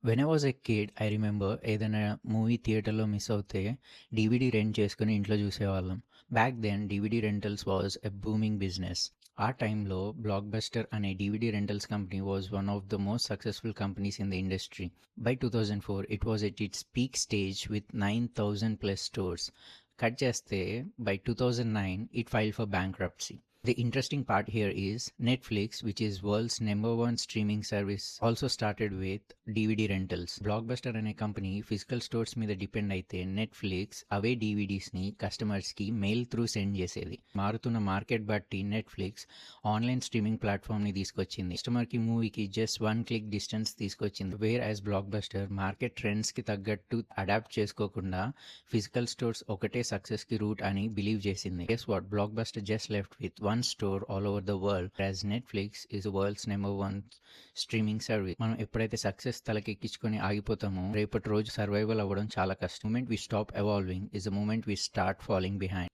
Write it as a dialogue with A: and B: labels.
A: When I was a kid I remember ఏదైనా movie థియేటర్‌లో miss అవుతే డీవీడీ రెంట్ చేసుకొని ఇంట్లో చూసేవాళ్ళం. Back then DVD rentals was a booming business. ఆ టైంలో 'బ్లాక్ బస్టర్' అనే DVD rentals company was one of the most successful companies in the industry. By 2004 it was at its peak stage with 9,000 plus stores. Cut చేస్తే by 2009 it filed for bankruptcy. The interesting part here is Netflix, which is world's number one streaming service, also started with DVD rentals. Blockbuster అనే company physical stores మీద depend అయితే Netflix అవే డీవీడీస్ని కస్టమర్స్కి mail through send చేసేది. మారుతున్న market బట్టి Netflix online streaming ప్లాట్ఫామ్ని తీసుకొచ్చింది. కస్టమర్కి మూవీకి జస్ట్ 1 click డిస్టెన్స్ తీసుకొచ్చింది. Where as blockbuster market ట్రెండ్స్కి తగ్గట్టు అడాప్ట్ చేసుకోకుండా ఫిజికల్ స్టోర్స్ ఒకటే సక్సెస్కి రూట్ అని బిలీవ్ చేసింది. Guess what, block buster just left with one store all over the world, whereas Netflix is the world's number one streaming service. మనం ఎప్పుడైతే success తలకెక్కించుకొని ఆగిపోతామో రేపటి రోజు సర్వైవల్ అవ్వడం చాలా కష్టం. Moment we stop evolving is the moment we start following behind.